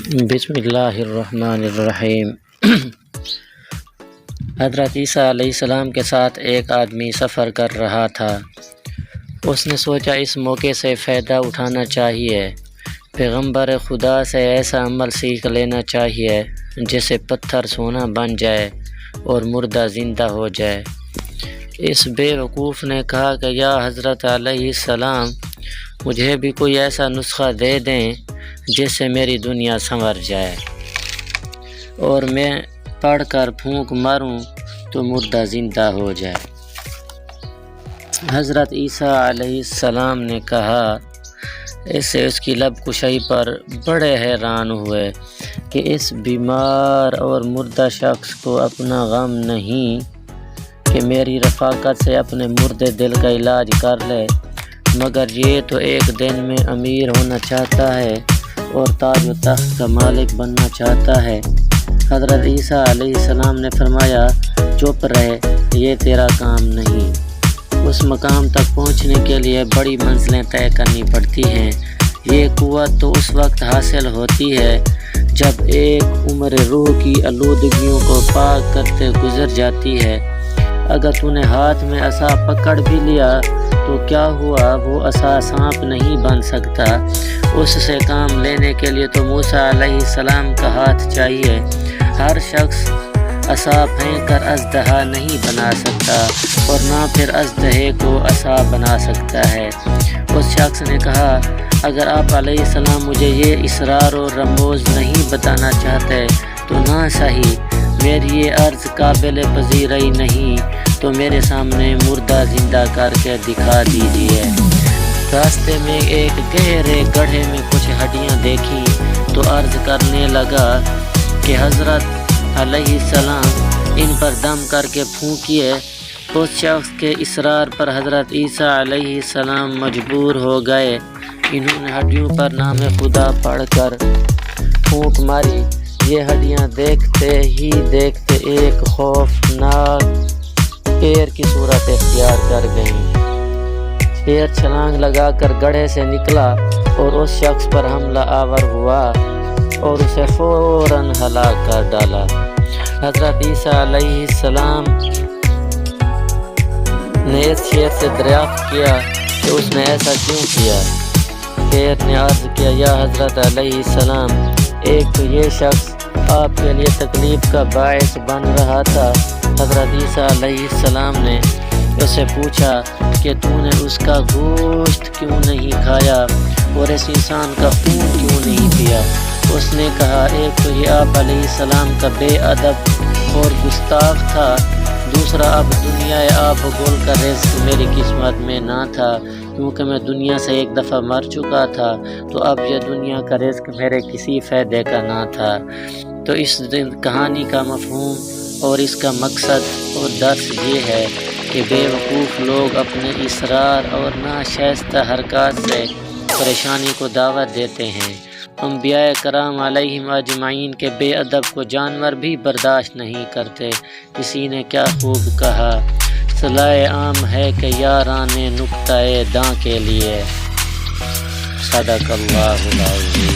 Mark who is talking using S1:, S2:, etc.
S1: بسم اللہ الرحمن الرحیم۔ حضرت عیسیٰ علیہ السلام کے ساتھ ایک آدمی سفر کر رہا تھا۔ اس نے سوچا اس موقع سے فائدہ اٹھانا چاہیے، پیغمبر خدا سے ایسا عمل سیکھ لینا چاہیے جس سے پتھر سونا بن جائے اور مردہ زندہ ہو جائے۔ اس بے وقوف نے کہا کہ یا حضرت علیہ السلام، مجھے بھی کوئی ایسا نسخہ دے دیں جس سے میری دنیا سنور جائے اور میں پڑھ کر پھونک ماروں تو مردہ زندہ ہو جائے۔ حضرت عیسیٰ علیہ السلام نے کہا، اس سے اس کی لب کشائی پر بڑے حیران ہوئے کہ اس بیمار اور مردہ شخص کو اپنا غم نہیں کہ میری رفاقت سے اپنے مردے دل کا علاج کر لے، مگر یہ تو ایک دن میں امیر ہونا چاہتا ہے اور تاج و تخت کا مالک بننا چاہتا ہے۔ حضرت عیسیٰ علیہ السلام نے فرمایا، چپ رہے، یہ تیرا کام نہیں۔ اس مقام تک پہنچنے کے لیے بڑی منزلیں طے کرنی پڑتی ہیں۔ یہ قوت تو اس وقت حاصل ہوتی ہے جب ایک عمر روح کی آلودگیوں کو پاک کرتے گزر جاتی ہے۔ اگر تو نے ہاتھ میں عصا پکڑ بھی لیا تو کیا ہوا، وہ عصا سانپ نہیں بن سکتا۔ اس سے کام لینے کے لیے تو موسیٰ علیہ السلام کا ہاتھ چاہیے۔ ہر شخص عصا پھینک کر اژدہا نہیں بنا سکتا اور نہ پھر اژدہے کو عصا بنا سکتا ہے۔ اس شخص نے کہا، اگر آپ علیہ السلام مجھے یہ اسرار و رموز نہیں بتانا چاہتے تو نہ صحیح، میری یہ عرض قابل پذیرائی نہیں تو میرے سامنے مردہ زندہ کر کے دکھا دیجیے۔ راستے میں ایک گہرے گڑھے میں کچھ ہڈیاں دیکھیں تو عرض کرنے لگا کہ حضرت علیہ السلام ان پر دم کر کے پھونکیے۔ اس شخص کے اصرار پر حضرت عیسیٰ علیہ السلام مجبور ہو گئے۔ انہوں نے ہڈیوں پر نام خدا پڑھ کر پھونک ماری۔ یہ ہڈیاں دیکھتے ہی دیکھتے ایک خوفناک پیر کی صورت اختیار کر گئیں۔ پیر چھلانگ لگا کر گڑھے سے نکلا اور اس شخص پر حملہ آور ہوا اور اسے فوراً ہلاک کر ڈالا۔ حضرت عیسیٰ علیہ السلام نے اس شیر سے دریافت کیا کہ اس نے ایسا کیوں کیا۔ شیر نے عرض کیا، یا حضرت علیہ السلام، ایک تو یہ شخص آپ کے لیے تکلیف کا باعث بن رہا تھا۔ حضرت عیسیٰ علیہ السلام نے اس سے پوچھا کہ تو نے اس کا گوشت کیوں نہیں کھایا اور اس انسان کا خون کیوں نہیں پیا۔ اس نے کہا، ایک تو یہ آپ علیہ السلام کا بے ادب اور گستاخ تھا، دوسرا اب دنیا آب و گل کا رزق میری قسمت میں نہ تھا، کیونکہ میں دنیا سے ایک دفعہ مر چکا تھا، تو اب یہ دنیا کا رزق میرے کسی فائدے کا نہ تھا۔ تو اس کہانی کا مفہوم اور اس کا مقصد اور درس یہ ہے کہ بے وقوف لوگ اپنے اصرار اور ناشائستہ حرکات سے پریشانی کو دعوت دیتے ہیں۔ انبیاء کرام علیہم اجمعین کے بے ادب کو جانور بھی برداشت نہیں کرتے۔ کسی نے کیا خوب کہا، صلاح عام ہے کہ یاران نکتہ داں کے لیے۔ صدق اللہ العظیم۔